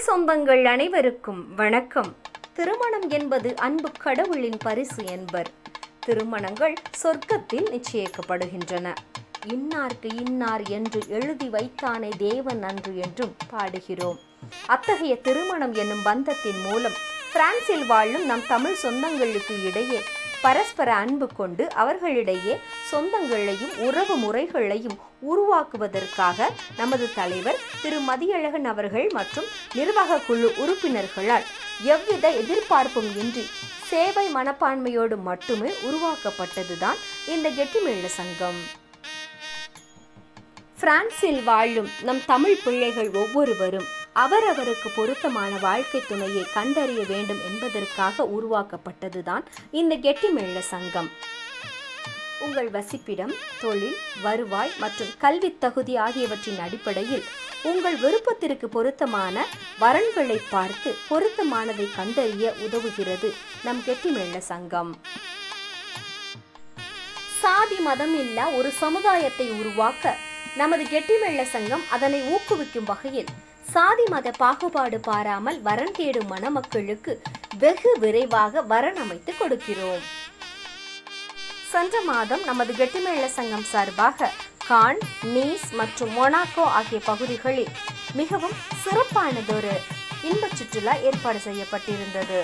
சொந்தங்கள் அனைவருக்கும் வணக்கம். திருமணம் என்பது அன்பு கடவுளின் பரிசு என்பர். திருமணங்கள் சொர்க்கத்தில் நிச்சயிக்கப்படுகின்றன. இன்னார்க்கு இன்னார் என்று எழுதி வைத்தானே தேவன் அன்று என்றும் பாடுகிறோம். அத்தகைய திருமணம் என்னும் பந்தத்தின் மூலம் பிரான்சில் வாழும் நம் தமிழ் சொந்தங்களுக்கு இடையே பரஸ்பர அன்பு கொண்டு அவர்களிடையே சொந்தங்களையும் உறவு முறைகளையும் உருவாக்குவதற்காக நமது தலைவர் திரு மதியழகன் அவர்கள் மற்றும் நிர்வாக குழு உறுப்பினர்களால் எவ்வித எதிர்பார்ப்பும் இன்றி சேவை மனப்பான்மையோடு மட்டுமே உருவாக்கப்பட்டதுதான் இந்த கெட்டிமேள சங்கம். பிரான்சில் வாழும் நம் தமிழ் பிள்ளைகள் ஒவ்வொருவரும் அவரவருக்கு பொருத்தமான வாழ்க்கை துணையை கண்டறிய வேண்டும் என்பதற்காக உருவாக்கப்பட்டதுதான் இந்த கெட்டிமேள சங்கம். உங்கள் வசிப்பிடம், தொழில், வருவாய் மற்றும் கல்வி தகுதி ஆகியவற்றின் அடிப்படையில் உங்கள் விருப்பத்திற்கு பொருத்தமான வரன்களை பார்த்து பொருத்தமானதை கண்டறிய உதவுகிறது நம் கெட்டிமேள சங்கம். சாதி மதம் இல்லா ஒரு சமுதாயத்தை உருவாக்க நமது கெட்டிமேள சங்கம் அதனை ஊக்குவிக்கும் வகையில் சாதி மத பாகுபாடு பாராமல் வரன் தேடும் மணமக்களுக்கு வெகு விரைவாக வரன் அமைத்து கொடுக்கிறோம். சென்ற மாதம் நமது கெட்டிமேள சங்கம் சார்பாக கான், நீஸ் மற்றும் மொனாக்கோ ஆகிய பகுதிகளில் மிகவும் சிறப்பானதொரு இன்ப சுற்றுலா ஏற்பாடு செய்யப்பட்டிருந்தது.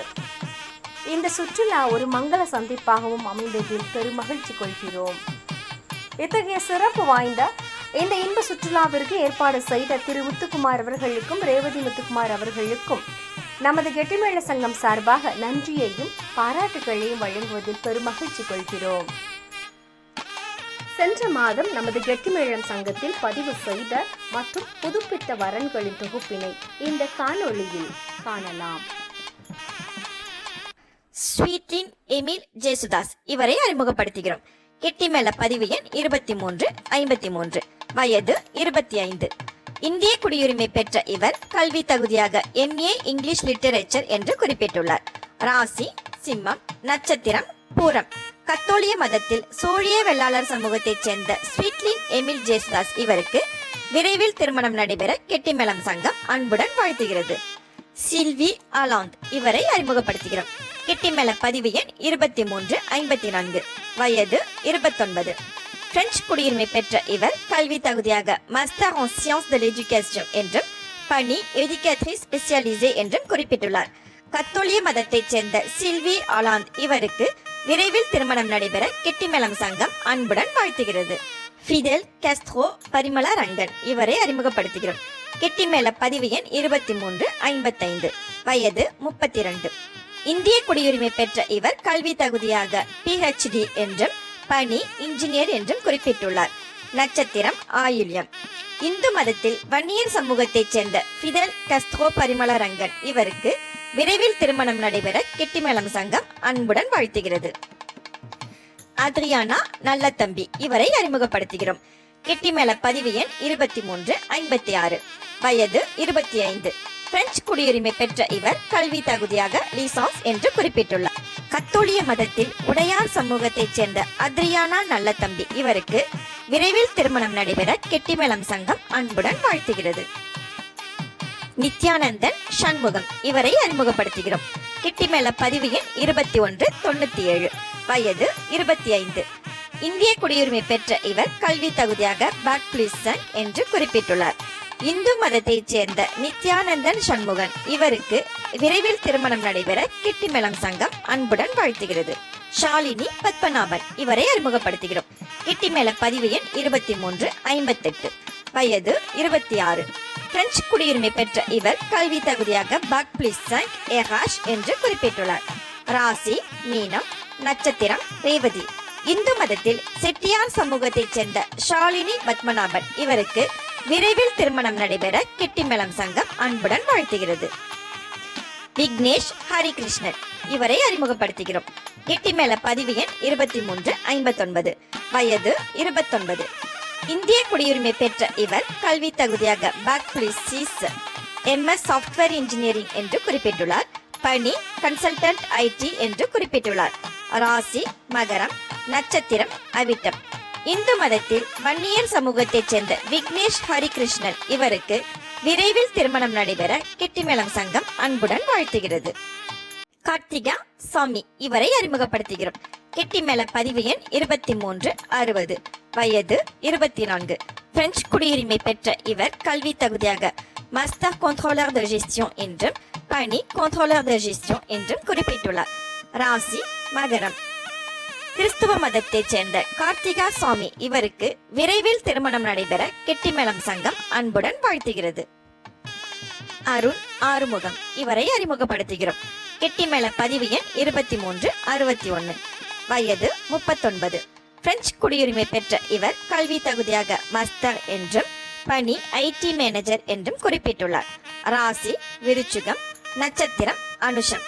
இந்த சுற்றுலா ஒரு மங்கள சந்திப்பாகவும் அமைந்ததில் பெருமகிழ்ச்சி கொள்கிறோம். இத்தகைய சிறப்பு வாய்ந்த இந்த இன்ப சுற்றுலாவிற்கு ஏற்பாடு செய்த திரு முத்துக்குமார் அவர்களுக்கும் ரேவதி முத்துக்குமார் அவர்களுக்கும் நமது கெட்டிமேள சங்கம் சார்பாக நன்றியையும் பாராட்டுகளையும் வழங்குவதில் பெருமகிழ்ச்சி கொள்கிறோம். சென்ற மாதம் நமது கெட்டிமேளம் சங்கத்தில் பதிவு செய்த மற்றும் புதுப்பித்த வரன்களின் தொகுப்பினை இந்த காணொளியில் காணலாம். ஸ்வீட்லின் எமில் ஜேசுதாஸ் இவரை அறிமுகப்படுத்துகிறோம். கெட்டிமேள பதிவு எண் 2353, வயது 25. இந்திய குடியுரிமை பெற்ற இவர் கல்வி தகுதியாக MA இங்கிலீஷ் லிட்டரேச்சர் என்று குறிப்பிட்டுள்ளார். ராசி சிம்மம், நட்சத்திரம் பூரம். கத்தோலிய மதத்தில் சோழிய வெள்ளாளர் சமூகத்தைச் சேர்ந்த ஸ்வீட்லின் எமில் ஜேசுதாஸ் இவருக்கு விரைவில் திருமணம் நடைபெற கெட்டிமேளம் சங்கம் அன்புடன் வாழ்த்துகிறது. சில்வி ஆலாந்த் இவரை அறிமுகப்படுத்துகிறோம். கெட்டிமேள பதிவு எண் 2354, வயது 29. பிரெஞ்சு குடியுரிமை பெற்ற இவர் கல்வி தகுதியாக master en sciences de l'éducation என்றும் பணி எஜுகேட்ரிஸ் ஸ்பெஷலிசே என்றும் குறிப்பிட்டுள்ளார். கத்தோலிய மதத்தைச் சேர்ந்த சில்வி ஆலாந்த் இவருக்கு விரைவில் திருமணம் நடைபெற கெட்டிமேளம் சங்கம் அன்புடன் வாழ்த்துகிறது. ஃபிடெல் காஸ்ட்ரோ பரிமளா ரங்கன் இவரை அறிமுகப்படுத்துகிறோம். கெட்டிமேள பதிவு எண் 2355, வயது 32. இந்திய குடியுரிமை பெற்ற இவர் கல்வி தகுதியாக PhD என்றும் பணி இன்ஜினியர் என்றும் குறிப்பிட்டுள்ளார். நட்சத்திரம் ஆயுள்யம். இந்து மதத்தில் வன்னியர் சமூகத்தைச் சேர்ந்த ஃபிடெல் காஸ்ட்ரோ பரிமளா ரங்கன் இவருக்கு விரைவில் திருமணம் நடைபெற கெட்டிமேளம் சங்கம் அன்புடன் வாழ்த்துகிறது. அத்ரியானா நல்லதம்பி இவரை அறிமுகப்படுத்துகிறோம். கெட்டிமேள பதிவு எண் 2356, வயது 25. பிரெஞ்சு குடியுரிமை பெற்ற இவர் கல்வி தகுதியாக லிசான்ஸ் என்று குறிப்பிட்டுள்ளார். கத்தோலிய மதத்தில் உடையார் சமூகத்தைச் சேர்ந்த அத்ரியானா நல்லதம்பி இவருக்கு விரைவில் திருமணம் நடைபெற கெட்டிமேளம் சங்கம் அன்புடன் வாழ்த்துகிறது. நித்யானந்தன் சண்முகம் இவரை அறிமுகப்படுத்துகிறோம். கெட்டிமேள பதிவு எண் 2197, வயது 25. இந்திய குடியுரிமை பெற்ற இவர் கல்வி தகுதியாக பேக்பிளிசன் என்று குறிப்பிட்டுள்ளார். இந்து மதத்தைச் சேர்ந்த நித்யானந்தன் சண்முகன் இவருக்கு விரைவில் திருமணம் நடைபெற கெட்டிமேளம் சங்கம் அன்புடன் வாழ்த்துகிறது. ஷாலினி பத்மநாபன் இவரை அறிமுகப்படுத்துகிறோம். கெட்டிமேள பதிவு எண் 2358, வயது 26. பிரெஞ்சு குடியுரிமை பெற்ற இவர் கல்வி தகுதியாக பேக்பிளிசன் என்று குறிப்பிட்டுள்ளார். ராசி மீனம், நட்சத்திரம் ரேவதி. இந்து மதத்தில் செட்டியார் சமூகத்தைச் சேர்ந்த ஷாலினி பத்மநாபன் இவருக்கு விரைவில் திருமணம் நடைபெற கெட்டிமேளம் சங்கம் அன்புடன் வாழ்த்துகிறது. விக்னேஷ் ஹரிகிருஷ்ணன் இவரை அறிமுகப்படுத்துகிறோம். கெட்டிமேள பதிவு எண் 2359, வயது 29. இந்திய குடியுரிமை பெற்ற இவர் கல்வி தகுதியாக பேக்பிளிசிஸ் MS சாஃப்ட்வேர் இன்ஜினியரிங் என்று குறிப்பிட்டுள்ளார். பணி கன்சல்டன்ட் IT என்று குறிப்பிட்டுள்ளார். ராசி மகரம், நட்சத்திரம் அவிட்டம். இந்து மதத்தில் வன்னியர் சமூகத்தைச் சேர்ந்த விக்னேஷ் ஹரிகிருஷ்ணன் இவருக்கு விரைவில் திருமணம் நடைபெற கெட்டிமேளம் சங்கம் அன்புடன் வாழ்த்துகிறது. கார்த்திகா சாமி, இவரை அறிமுகப்படுத்துகிறோம். கெட்டிமேள பதிவு எண் 2360, வயது 24. பிரெஞ்சு குடியுரிமை பெற்ற இவர் கல்வி தகுதியாக மாஸ்டர் கண்ட்ரோலர் de gestion என்றும் பணி கண்ட்ரோலர் de gestion என்றும் குறிப்பிட்டுள்ளார். ராசி மகரம். கிறிஸ்துவ மதத்தைச் சேர்ந்த கார்த்திகா சாமி இவருக்கு விரைவில் திருமணம் நடைபெற கெட்டிமேளம் சங்கம் அன்புடன் வாழ்த்துகிறது. அருண் ஆறுமுகம், இவரை அறிமுகப்படுத்துகிறோம். கெட்டிமேள பதிவு எண் 2361, வயது 39. பிரெஞ்சு குடியுரிமை பெற்ற இவர் கல்வி தகுதியாக மாஸ்டர் என்றும் பணி ஐடி மேனேஜர் என்றும் குறிப்பிட்டுள்ளார். ராசி விருச்சிகம், நட்சத்திரம் அனுஷம்.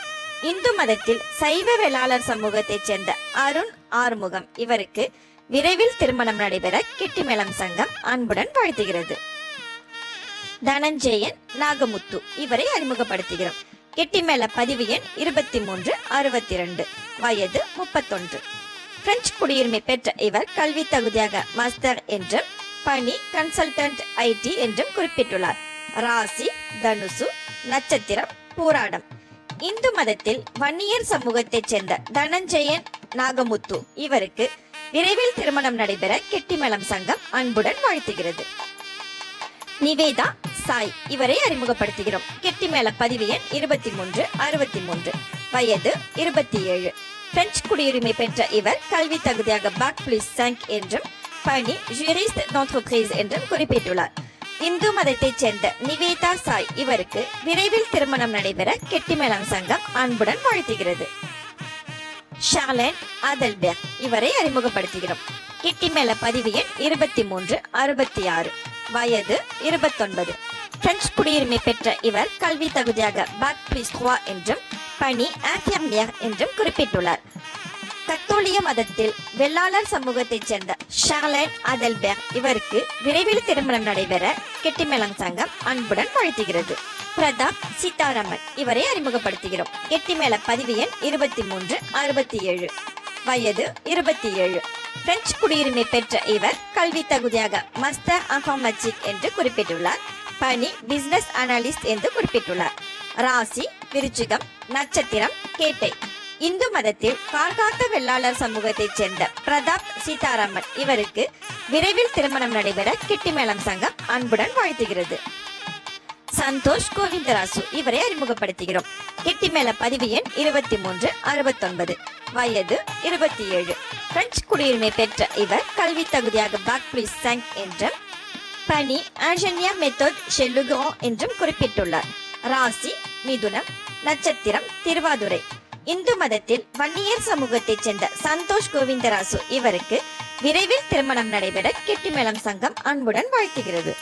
இந்து மதத்தில் சைவ வேளாளர் சமூகத்தைச் சேர்ந்த அருண் ஆறுமுகம் இவருக்கு விரைவில் திருமணம் நடைபெற கெட்டிமேளம் சங்கம் அன்புடன் வாழ்த்துகிறது. தனஞ்சயன் நாகமுத்து, இவரை அறிமுகப்படுத்துகிறோம். கெட்டிமேள பதிவு எண் 2362, வயது 31. பிரெஞ்சு குடியுரிமை பெற்ற இவர் கல்வி தகுதியாக மாஸ்டர் என்றும் பணி கன்சல்டன்ட் ஐடி என்றும் குறிப்பிட்டுள்ளார். ராசி தனுசு, நட்சத்திரம் பூராடம். இந்து மதத்தில் வன்னியர் சமூகத்தைச் சேர்ந்த தனஞ்சயன் நாகமுத்து இவருக்கு விரைவில் திருமணம் நடைபெற கெட்டிமேளம் சங்கம் அன்புடன் வாழ்த்துகிறது. நிவேதா சாய், இவரை அறிமுகப்படுத்துகிறோம். கெட்டிமேள பதிவு எண் 2363, வயது 27. பிரெஞ்சு குடியுரிமை பெற்ற இவர் கல்வி தகுதியாக பாக் பிளஸ் 5 என்றும் பணி ஜூரிஸ்ட் d'entreprise என்றும் குறிப்பிட்டுள்ளார். இந்து மதத்தைச் சேர்ந்த நிவேதா சாய் இவருக்கு விரைவில் திருமணம் நடைபெற கெட்டிமேளம் சங்கம் அன்புடன் வாழ்த்துகிறது. ஷார்லன் ஆதல்பெர்க், இவரை அறிமுகப்படுத்துகிறோம். கெட்டிமேள பதிவு எண் 2366, வயது 29. பிரெஞ்சு குடியுரிமை பெற்ற இவர் கல்வி தகுதியாக பாக் பிளஸ் 3 என்றும் பணி இன்ஃபர்மியர் என்றும் குறிப்பிட்டுள்ளார். கத்தோலிய மதத்தில் வெள்ளாளர் சமூகத்தைச் சேர்ந்த ஷார்லன் ஆதல்பெர்க் இவருக்கு விரைவில் திருமணம் நடைபெற கெட்டிமேளம் சங்கம் அன்புடன் வாழ்த்துகிறது. பிரதாப் சீதாராமன், இவரை அறிமுகப்படுத்துகிறோம். கெட்டிமேள பதிவு எண் 2367, வயது 27. பிரெஞ்சு குடியுரிமை பெற்ற இவர் கல்வி தகுதியாக மாஸ்டர் இன்ஃபர்மேட்டிக் என்று குறிப்பிட்டுள்ளார். பணி பிசினஸ் அனலிஸ்ட் என்று குறிப்பிட்டுள்ளார். ராசி விருச்சிகம், நட்சத்திரம் கேட்டை. இந்து மதத்தில் கார்காத்த வெள்ளாளர் சமூகத்தைச் சேர்ந்த பிரதாப் சீதாராமன் இவருக்கு விரைவில் திருமணம் நடைபெற கெட்டிமேளம் சங்கம் அன்புடன் வாழ்த்துகிறது. சந்தோஷ் கோவிந்தராசு, இவரை அறிமுகப்படுத்துகிறோம். கெட்டிமேள பதிவு எண் 2369, வயது 27. பிரெஞ்சு குடியுரிமை பெற்ற இவர் கல்வி தகுதியாக பாக் பிளஸ் 5 என்றும் பணி இன்ஜினியர் மெத்தட் chez Legrand என்றும் குறிப்பிட்டுள்ளார். ராசி மிதுனம், நட்சத்திரம் திருவாதுரை. இந்து மதத்தில் வன்னியர் சமூகத்தைச் சேர்ந்த சந்தோஷ் கோவிந்தராசு இவருக்கு விரைவில் திருமணம் நடைபெற கெட்டிமேளம் சங்கம் அன்புடன் வாழ்த்துகிறது.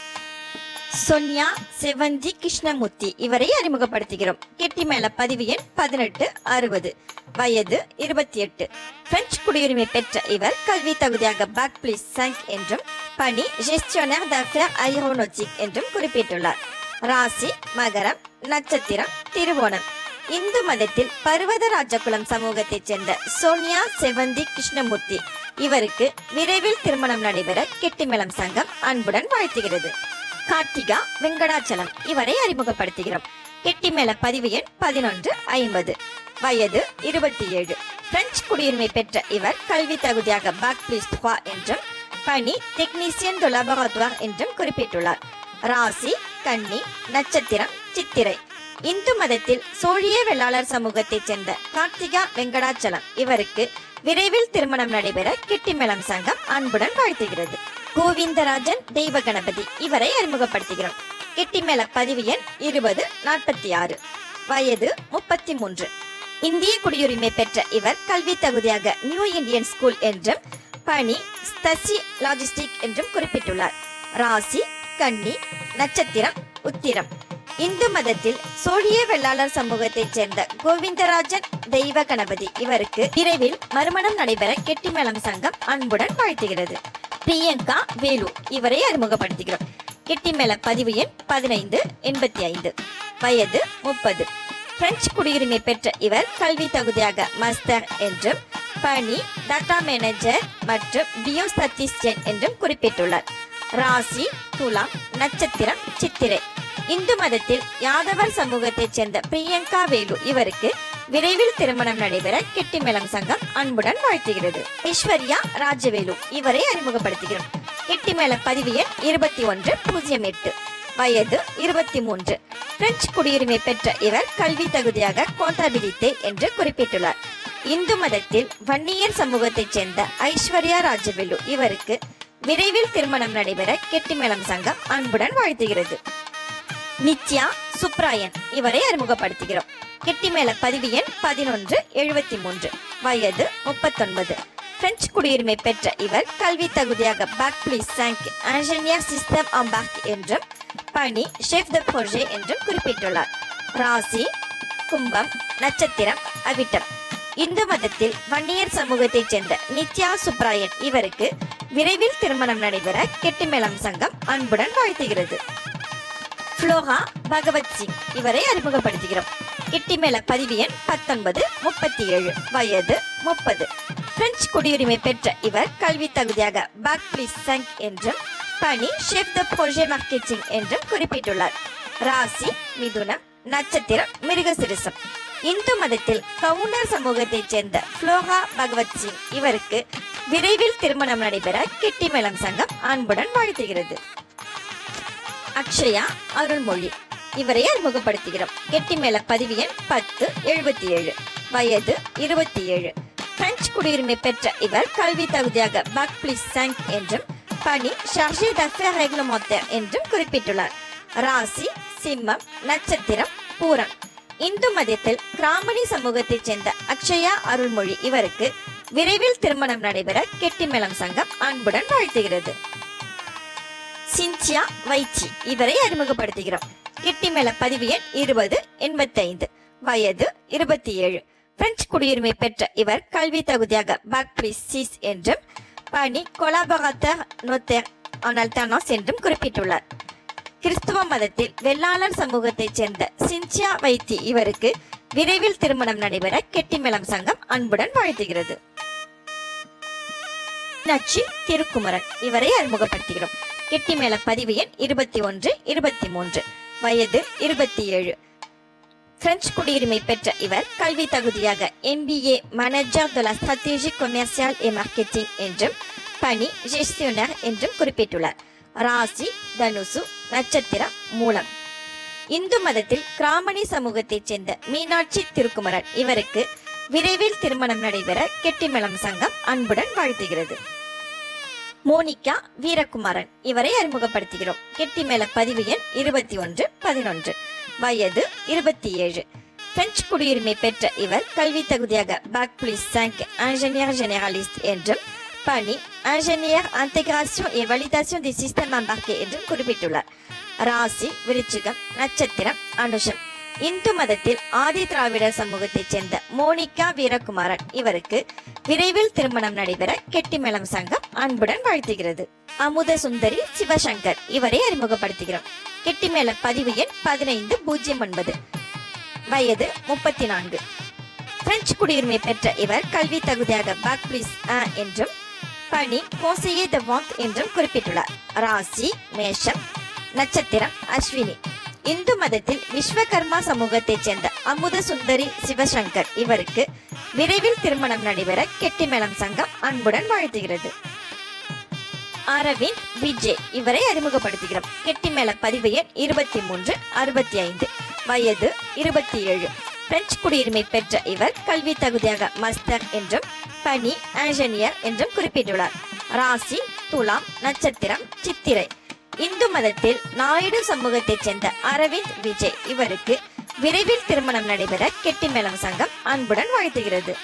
சோனியா செவந்தி கிருஷ்ணமூர்த்தி, இவரை அறிமுகப்படுத்துகிறோம். கெட்டிமேள பதிவு எண் 1860, வயது 28. பிரெஞ்சு குடியுரிமை பெற்ற இவர் கல்வி தகுதியாக பாக் பிளஸ் 5 என்றும் பணி gestionnaire d'affaires aéronautique என்றும் குறிப்பிட்டுள்ளார். ராசி மகரம், நட்சத்திரம் திருவோணம். இந்து மதத்தில் பர்வதராஜகுலம் சமூகத்தைச் சேர்ந்த சோனியா செவந்தி கிருஷ்ணமூர்த்தி இவருக்கு விரைவில் திருமணம் நடைபெற கெட்டிமேளம் சங்கம் அன்புடன் வாழ்த்துகிறது. கார்த்திகா வெங்கடாச்சலம், இவரை அறிமுகப்படுத்துகிறோம். கெட்டிமேள பதிவு எண் 1150, வயது 27. பிரெஞ்சு குடியுரிமை பெற்ற இவர் கல்வி தகுதியாக பாக் பிளஸ் 3 என்றும் பணி டெக்னீசியன் de laboratoire என்றும் குறிப்பிட்டுள்ளார். ராசி கன்னி, நட்சத்திரம் சித்திரை. இந்து மதத்தில் சோழிய வெள்ளாளர் சமூகத்தைச் சேர்ந்த கார்த்திகா வெங்கடாச்சலம் இவருக்கு விரைவில் திருமணம் நடைபெற கெட்டிமேளம் சங்கம் அன்புடன் வாழ்த்துகிறது. கோவிந்தராஜன் தெய்வ கணபதி, இவரை அறிமுகப்படுத்துகிறோம். கெட்டிமேள பதிவு எண் 2046, வயது 33. இந்திய குடியுரிமை பெற்ற இவர் கல்வி தகுதியாக நியூ இந்தியன் ஸ்கூல் என்றும் பணி ஸ்தசி லாஜிஸ்டிக் என்றும் குறிப்பிட்டுள்ளார். ராசி கன்னி, நட்சத்திரம் உத்திரம். இந்து மதத்தில் சோழிய வெள்ளாளர் சமூகத்தைச் சேர்ந்த கோவிந்தராஜன் தெய்வ கணபதி இவருக்கு விரைவில் மறுமணம் நடைபெற கெட்டிமேளம் சங்கம் அன்புடன் வாழ்த்துகிறது. பிரியங்கா வேலு, இவரை அறிமுகப்படுத்துகிறோம். கெட்டிமேள பதிவு எண் 1585, வயது 30. பிரெஞ்சு குடியுரிமை பெற்ற இவர் கல்வி தகுதியாக மாஸ்டர் என்றும் பணி டாடா மேனேஜர் மற்றும் பியோஸ்டாட்டிஸ்டியன் என்றும் குறிப்பிட்டுள்ளார். ராசி துலாம், நட்சத்திரம் சித்திரை. இந்து மதத்தில் யாதவர் சமூகத்தைச் சேர்ந்த பிரியங்கா வேலு இவருக்கு விரைவில் திருமணம் நடைபெற கெட்டிமேளம் சங்கம் அன்புடன் வாழ்த்துகிறது. ஐஸ்வர்யா ராஜவேலு இவரை அறிமுகப்படுத்துகிறோம். கெட்டிமேள பதிவு எண் 2108, வயது 23. பிரெஞ்சு குடியுரிமை பெற்ற இவர் கல்வி தகுதியாக கோண்டாபிலிட்டே என்று குறிப்பிட்டுள்ளார். இந்து மதத்தில் வன்னியர் சமூகத்தைச் சேர்ந்த ஐஸ்வர்யா ராஜவேலு இவருக்கு விரைவில் திருமணம் நடைபெற கெட்டிமேளம் சங்கம் அன்புடன் வாழ்த்துகிறது. நித்யா சுப்ராயன் இவரை அறிமுகப்படுத்துகிறோம். கெட்டிமேள பதிவு எண் 1173, வயது 39. பிரெஞ்சு குடியுரிமை பெற்ற இவர் கல்வி தகுதியாக பேக் பிளீஸ் 5 இன்ஜினியர் சிஸ்டம் அம்பாக் என்றும் பணி ஷெஃப் த ப்ரோஜே என்றும் குறிப்பிட்டுள்ளார். ராசி கும்பம், நட்சத்திரம் அவிட்டம். இந்து மதத்தில் வன்னியர் சமூகத்தைச் சேர்ந்த நித்யா சுப்ராயன் இவருக்கு விரைவில் திருமணம் நடைபெற கெட்டிமேளம் சங்கம் அன்புடன் வாழ்த்துகிறது. ஃப்ளோரா பகவத் சிங் இவரை அறிமுகப்படுத்துகிறோம். கெட்டிமேள பதிவு எண் 1937, வயது 30. பிரெஞ்சு குடியுரிமை பெற்ற இவர் கல்வி தகுதியாக பேக் பிளீஸ் 5 என்றும் பணி ஷெஃப் த ப்ரோஜே மார்க்கெட்டிங் என்றும் குறிப்பிட்டுள்ளார். ராசி மிதுனம், நட்சத்திரம் மிருகசிரிசம். இந்து மதத்தில் கவுண்டர் சமூகத்தைச் சேர்ந்த ஃப்ளோரா பகவத் சிங் இவருக்கு விரைவில் திருமணம் நடைபெற கெட்டிமேளம் சங்கம் அன்புடன் வாழ்த்துகிறது. அக்ஷயா அருள்மொழி இவரை அறிமுகப்படுத்துகிறோம். கெட்டிமேள பதிவு எண் 1077, வயது 27. பிரெஞ்சு குடியுரிமை பெற்ற இவர் கல்வி தகுதியாக பேக் பிளீஸ் 5 என்றும் பணி சார்ஜே d'affaires réglementaire என்றும் குறிப்பிட்டுள்ளார். ராசி சிம்மம், நட்சத்திரம் பூரம். இந்து மதத்தில் கிராமணி சமூகத்தைச் சேர்ந்த அக்ஷயா அருள்மொழி இவருக்கு விரைவில் திருமணம் நடைபெற கெட்டிமேளம் சங்கம் அன்புடன் வாழ்த்துகிறது. சின்சியா வைச்சி இவரை அறிமுகப்படுத்துகிறோம். கெட்டிமேள பதிவு எண் 2085, வயது 27. பிரெஞ்சு குடியுரிமை பெற்ற இவர் கல்வி தகுதியாக பேக் பிளீஸ் 6 என்றும் பணி கொலாபரேட்டர் நோட்டேர் en alternance என்றும் குறிப்பிட்டுள்ளார். கிறிஸ்துவ மதத்தில் வெள்ளாளர் சமூகத்தைச் சேர்ந்த சின்சியா வைத்தி இவருக்கு விரைவில் திருமணம் நடைபெற கெட்டிமேளம் சங்கம் அன்புடன் வாழ்த்துகிறது. மீனாட்சி திருக்குமரன் இவரை அறிமுகப்படுத்துகிறோம். கெட்டிமேள பதிவு எண் 2123, வயது 27. பிரெஞ்சு குடியுரிமை பெற்ற இவர் கல்வி தகுதியாக MBA manager de la stratégie commerciale et marketing என்றும் பணி gestionnaire என்றும் குறிப்பிட்டுள்ளார். ராசி தனுசு, நட்சத்திரம் மூலம். இந்து மதத்தில் கிராமணி சமூகத்தைச் சேர்ந்த மீனாட்சி திருக்குமரன் இவருக்கு விரைவில் திருமணம் நடைபெற கெட்டிமேளம் சங்கம் அன்புடன் வாழ்த்துகிறது. மோனிகா வீரகுமாரன் இவரை அறிமுகப்படுத்துகிறோம். கெட்டிமேள பதிவு எண் 2111, வயது 27. பிரெஞ்சு குடியுரிமை பெற்ற இவர் கல்வி தகுதியாக பேக் பிளீஸ் 5 இன்ஜினியர் ஜெனரலிஸ்ட் என்றும் பணி engineer integration et validation des systèmes embarqués என்றும் குறிப்பிட்டுள்ளார். ராசி விருச்சிகம், நட்சத்திரம் அனுஷம். இந்து மதத்தில் ஆதி திராவிடர் சமூகத்தைச் சேர்ந்த மோனிகா வீரகுமாரன் இவருக்கு விரைவில் திருமணம் நடைபெற கெட்டிமேளம் சங்கம் அன்புடன் வாழ்த்துகிறது. அமுத சுந்தரி சிவசங்கர் இவரை அறிமுகப்படுத்துகிறோம். கெட்டிமேள பதிவு எண் 1509, வயது 34. பிரெஞ்சு குடியுரிமை பெற்ற இவர் கல்வி தகுதியாக பேக் பிளீஸ் 1 என்றும் பணி conseiller de vente என்றும் குறிப்பிட்டுள்ளார். ராசி மேஷம், நட்சத்திரம் அஸ்வினி. இந்து மதத்தில் விஸ்வகர்மா சமூகத்தைச் சேர்ந்த அமுத சுந்தரி சிவசங்கர் இவருக்கு விரைவில் திருமணம் நடைபெற கெட்டிமேளம் சங்கம் அன்புடன் வாழ்த்துகிறது. அரவிந்த் விஜய் இவரை அறிமுகப்படுத்துகிறோம். கெட்டிமேள பதிவு எண் 2365, வயது 27. பிரெஞ்சு குடியுரிமை பெற்ற இவர் கல்வி தகுதியாக மாஸ்டர் என்றும் பணி இன்ஜினியர் என்றும் குறிப்பிட்டுள்ளார். ராசி துலாம், நட்சத்திரம் சித்திரை. இந்து மதத்தில் நாயுடு சமூகத்தைச் சேர்ந்த அரவிந்த் விஜய் இவருக்கு விரைவில் திருமணம் நடைபெற கெட்டிமேளம் சங்கம் அன்புடன் வாழ்த்துகிறது.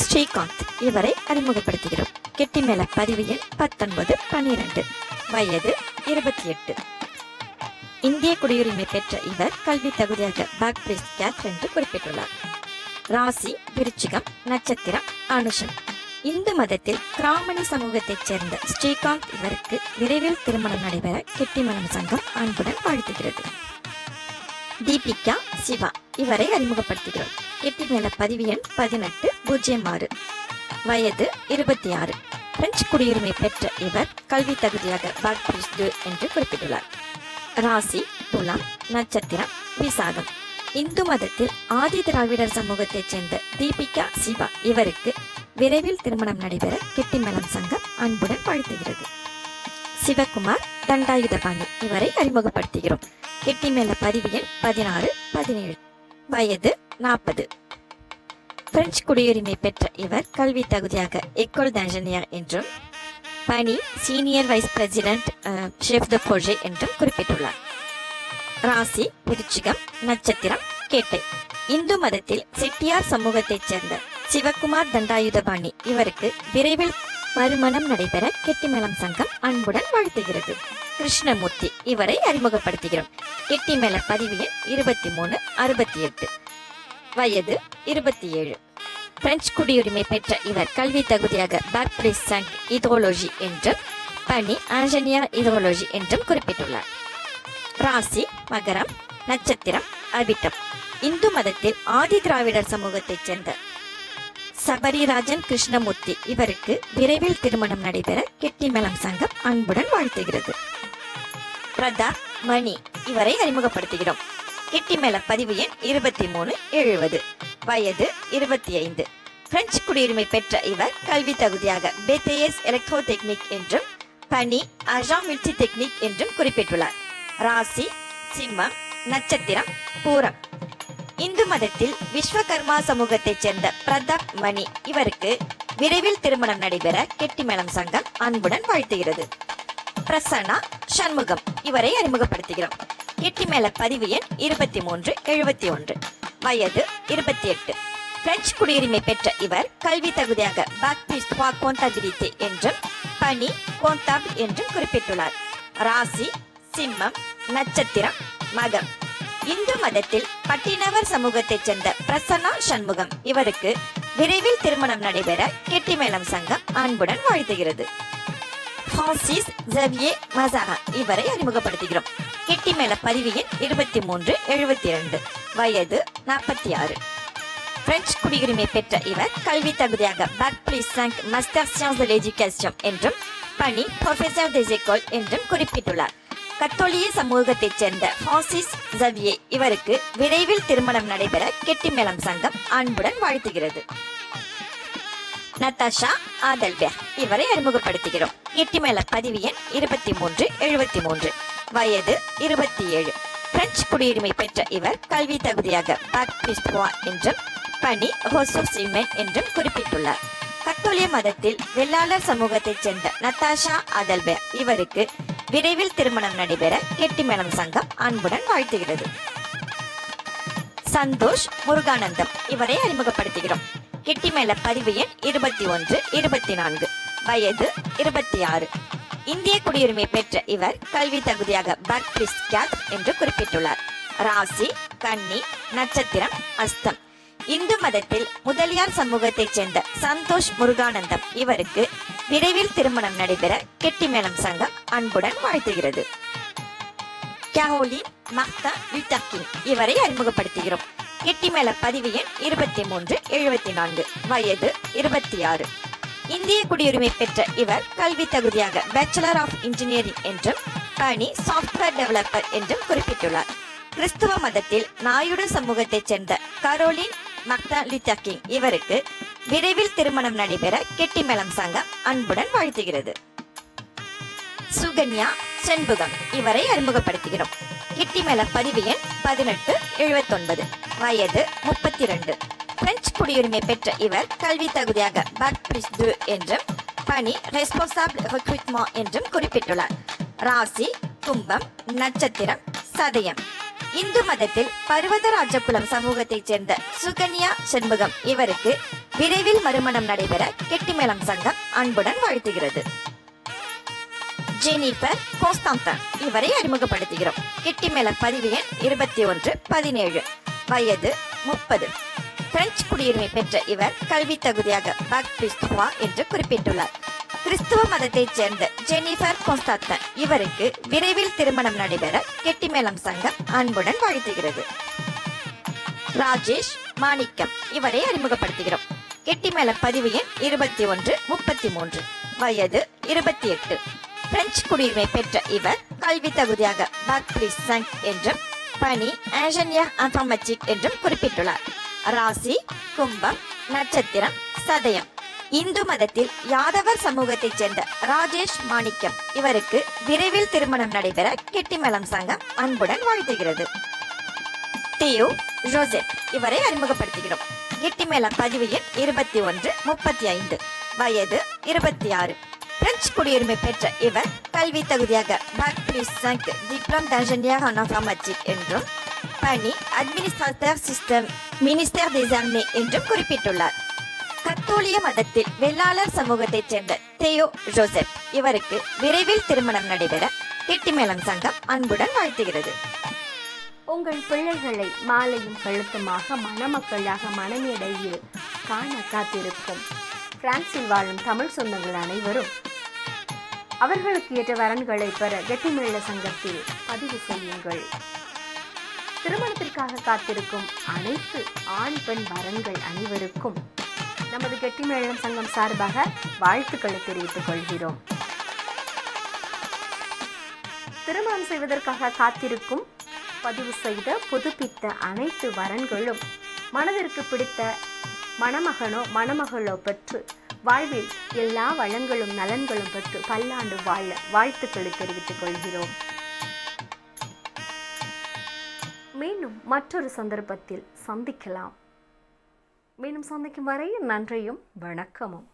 ஸ்ரீகாந்த் இவரை அறிமுகப்படுத்துகிறோம். கெட்டிமேள பதிவு எண் 1912, வயது 28. இந்திய குடியுரிமை பெற்ற இவர் கல்வி தகுதியாக பேக் பிளீஸ் 4 என்று குறிப்பிட்டுள்ளார். ராசி விருச்சிகம், நட்சத்திரம் அனுஷம். இந்து மதத்தில் கிராமணி சமூகத்தைச் சேர்ந்த ஸ்ரீகாந்த் இவருக்கு விரைவில் திருமணம் நடைபெற கெட்டிமேளம் சங்கம் அன்புடன் வாழ்த்துகிறது. தீபிகா சிவா இவரை அறிமுகப்படுத்துகிறோம். கெட்டிமேள பதிவு எண் 1806, வயது 26. பிரெஞ்சு குடியுரிமை பெற்ற இவர் கல்வி தகுதியாக பேக் பிளீஸ் 2 என்று குறிப்பிட்டுள்ளார். ராசி துலாம், நட்சத்திரம் விசாகம். இந்து மதத்தில் ஆதி திராவிடர் சமூகத்தைச் சேர்ந்த தீபிகா சிவா இவருக்கு விரைவில் திருமணம் நடைபெற கெட்டிமேளம் சங்கம் அன்புடன் வாழ்த்துகிறது. சிவகுமார் தண்டாயுதபாணி இவரை அறிமுகப்படுத்துகிறோம். கெட்டிமேள பதிவு எண் 16, 17, வயது 40. பிரெஞ்சு குடியுரிமை பெற்ற இவர் கல்வி தகுதியாக எக்கோல் d'ingénieur என்றும் பணி சீனியர் வைஸ் பிரசிடென்ட் ஷெஃப் த ப்ரோஜே என்றும் குறிப்பிட்டுள்ளார். ராசி விருச்சிகம், நட்சத்திரம் கேட்டை. இந்து மதத்தில் செட்டியார் சமூகத்தைச் சேர்ந்த சிவகுமார் தண்டாயுதபாணி இவருக்கு விரைவில் மறுமணம் நடைபெற கெட்டிமேளம் சங்கம் அன்புடன் வாழ்த்துகிறது. கிருஷ்ணமூர்த்தி இவரை அறிமுகப்படுத்துகிறோம். கெட்டிமேள பதிவு எண் 23, 68, வயது 27. பிரெஞ்சு குடியுரிமை பெற்ற இவர் கல்வி தகுதியாக பேக் ப்ளஸ் 5 ஹைட்ரோலஜி என்றும் பணி இன்ஜினியர் ஹைட்ரோலஜி என்றும் குறிப்பிட்டுள்ளார். ராசி மகரம், நட்சத்திரம் அபிட்டம். இந்து மதத்தில் ஆதி திராவிடர் சமூகத்தைச் சேர்ந்த சபரிராஜன் கிருஷ்ணமூர்த்தி இவருக்கு விரைவில் திருமணம் நடைபெற கெட்டிமேளம் சங்கம் அன்புடன் வாழ்த்துகிறது. பிரதாப் மணி இவரை அறிமுகப்படுத்துகிறோம். கெட்டிமேள பதிவு எண் 23, 70, வயது 25. பிரெஞ்சு குடியுரிமை பெற்ற இவர் கல்வி தகுதியாக BTS எலக்ட்ரோ டெக்னிக் என்றும் பணி அஜாம் மில்டி டெக்னிக் என்றும் குறிப்பிட்டுள்ளார். ராசி சிம்மம், நட்சத்திரம் பூரம். இந்து மதத்தில் விஸ்வகர்மா சமூகத்தைச் சேர்ந்த பிரதாப் மணி இவருக்கு விரைவில் திருமணம் நடைபெற கெட்டிமேளம் சங்கம் அன்புடன் வாழ்த்துகிறது. பிரசன்னா சண்முகம் இவரை அறிமுகப்படுத்துகிறோம். கெட்டிமேள பதிவு எண் 23, 71, வயது 28. பிரெஞ்சு குடியுரிமை பெற்ற இவர் கல்வி தகுதியாக பேக் ப்ளஸ் 3 comptabilité என்றும் பணி comptable என்றும் குறிப்பிட்டுள்ளார். ராசி சிம்மம், நட்சத்திரம் மகம். இந்து மதத்தில் பட்டினவர் சமூகத்தைச் சேர்ந்த பிரசன்னா சண்முகம் இவருக்கு விரைவில் திருமணம் நடைபெற கெட்டிமேளம் சங்கம் அன்புடன் வாழ்த்துகிறது. பிரான்சிஸ் ஜேவியர் மசாரா இவரை அறிமுகப்படுத்துகிறோம். கெட்டிமேள பதிவு எண் 23, 72, வயது 46. பிரெஞ்சு குடியுரிமை பெற்ற இவர் கல்வி தகுதியாக பேக் plus 5 master science de l'éducation என்றும் பணி ப்ரொஃபசர் des écoles என்றும் குறிப்பிட்டுள்ளார். கத்தோலிய சமூகத்தைச் சேர்ந்த பிரான்சிஸ் ஜேவியர் இவருக்கு விரைவில் திருமணம் நடைபெற கெட்டிமேளம் சங்கம் அன்புடன் வாழ்த்துகிறது. நதாஷா ஆடல்பெர்ட் இவரை அறிமுகப்படுத்துகிறோம். கெட்டிமேள பதிவு எண் 23, 73, வயது 27. பிரெஞ்சு குடியுரிமை பெற்ற இவர் கல்வி தகுதியாக பேக் ப்ளஸ் 3 என்றும் பணி ressources humaines என்றும் குறிப்பிட்டுள்ளார். கத்தோலிய மதத்தில் வெள்ளாளர் சமூகத்தைச் சேர்ந்த நதாஷா ஆடல்பெர்ட் இவருக்கு விரைவில் திருமணம் நடைபெற கெட்டிமேளம் சங்கம் அன்புடன் வாழ்த்துகிறது. சந்தோஷ் முருகானந்தம் இவரை அறிமுகப்படுத்துகிறோம். கெட்டிமேள பதிவு எண் 21, 24, வயது 26. இந்திய குடியுரிமை பெற்ற இவர் கல்வி தகுதியாக பேக் ப்ளஸ் 4 என்று குறிப்பிட்டுள்ளார். ராசி கன்னி, நட்சத்திரம் அஸ்தம். இந்து மதத்தில் முதலியார் சமூகத்தைச் சேர்ந்த சந்தோஷ் முருகானந்தம் இவருக்கு விரைவில் திருமணம் நடைபெற கெட்டிமேளம் சங்கம் அன்புடன் வாழ்த்துகிறது. கேரோலின் மார்ட்டின் லூத்தர் கிங் இவரை அறிமுகப்படுத்துகிறோம். கெட்டிமேள பதிவு எண் 23, 74, வயது 26. இந்திய குடியுரிமை பெற்ற இவர் கல்வி தகுதியாக பேச்சுலர் ஆஃப் இன்ஜினியரிங் என்றும் பணி சாஃப்ட்வேர் டெவலப்பர் என்றும் குறிப்பிட்டுள்ளார். கிறிஸ்துவ மதத்தில் நாயுடு சமூகத்தைச் சேர்ந்த கரோலின் மார்ட்டின் லூத்தர் கிங் இவருக்கு விரைவில் திருமணம் நடைபெற கெட்டிமேளம் சங்கம் அன்புடன் வாழ்த்துகிறது. சுகன்யா செண்புகம் இவரை அறிமுகப்படுத்துகிறோம். கெட்டிமேள பதிவு எண் 18, 79, வயது 32. பிரெஞ்சு குடியுரிமை பெற்ற இவர் கல்வி தகுதியாக பேக் ப்ளஸ் 2 என்றும் பணி ரெஸ்பான்சிபிள் ரெக்ரூட்மெண்ட் என்றும் குறிப்பிட்டுள்ளார். ராசி கும்பம், நட்சத்திரம் சதயம். இந்து மதத்தில் பர்வதராஜகுலம் சமூகத்தைச் சேர்ந்த சுகன்யா செண்புகம் இவருக்கு விரைவில் மறுமணம் நடைபெற கெட்டிமேளம் சங்கம் அன்புடன் வாழ்த்துகிறது. ஜெனிஃபர் கான்ஸ்டான்டின் இவரை அறிமுகப்படுத்துகிறோம். கெட்டிமேள பதிவு எண் 21, 17, வயது 30. பிரெஞ்சு குடியுரிமை பெற்ற இவர் கல்வி தகுதியாக பேக் ப்ளஸ் 3 என்று குறிப்பிட்டுள்ளார். கிறிஸ்துவ மதத்தைச் சேர்ந்த ஜெனிஃபர் கான்ஸ்டான்டின் இவருக்கு விரைவில் திருமணம் நடைபெற கெட்டிமேளம் சங்கம் அன்புடன் வாழ்த்துகிறது. ராஜேஷ் மாணிக்கம் இவரை அறிமுகப்படுத்துகிறோம். கெட்டிமேள பதிவு எண் 21, 33, வயது 28. பிரெஞ்சு குடியுரிமை பெற்ற இவர் கல்வி தகுதியாக பாக் பிளஸ் 5 என்றும் பணி இன்ஜினியர் இன்ஃபர்மேட்டிக் என்றும் குறிப்பிட்டுள்ளார். ராசி கும்பம், நட்சத்திரம் சதயம். இந்து மதத்தில் யாதவர் சமூகத்தைச் சேர்ந்த ராஜேஷ் மாணிக்கம் இவருக்கு விரைவில் திருமணம் நடைபெற கெட்டிமேளம் சங்கம் அன்புடன் வாழ்த்துகிறது. தியோ ஜோசப் இவரை அறிமுகப்படுத்துகிறோம். கெட்டிமேளம் பதிவு எண் 2135, வயது 26. பிரெஞ்சு குடியுரிமை பெற்ற இவர் கல்வி தகுதியாக பாக் பிளஸ் 5 டிப்ளோம் d'ingénieur en informatique என்றும் பணி administrator system minister des armées என்றும் குறிப்பிட்டுள்ளார். கத்தோலிய மதத்தில் வெள்ளாளர் சமூகத்தைச் சேர்ந்த தேயோ ஜோசப் இவருக்கு விரைவில் திருமணம் நடைபெற கெட்டிமேளம் சங்கம் அன்புடன் வாழ்த்துகிறது. உங்கள் பிள்ளைகளை மாலையும் கழுத்துமாக மணமக்களாக மணமேடையில் காண காத்திருக்கும் பிரான்சில் வாழும் தமிழ் சொந்தங்கள் அனைவரும் அவர்களுக்கு ஏற்ற வரன்களை பெற கெட்டிமேள சங்கத்தில் பதிவு செய்யுங்கள். திருமணத்திற்காக காத்திருக்கும் அனைத்து ஆண் பெண் வரன்கள் அனைவருக்கும் நமது கெட்டிமேளம் சங்கம் சார்பாக வாழ்த்துக்களை தெரிவித்துக் கொள்கிறோம். திருமணம் செய்வதற்காக காத்திருக்கும் பதிவு செய்த புதுப்பித்த அனைத்து வரன்களும் மனதிற்கு பிடித்த மணமகனோ மணமகளோ பெற்று வாழ்வில் எல்லா வளங்களும் நலன்களும் பெற்று பல்லாண்டு வாழ வாழ்த்துக்களை தெரிவித்துக் கொள்கிறோம். மீண்டும் மற்றொரு சந்தர்ப்பத்தில் சந்திக்கலாம். மீண்டும் சந்திக்கும் வரை நன்றியும் வணக்கமும்.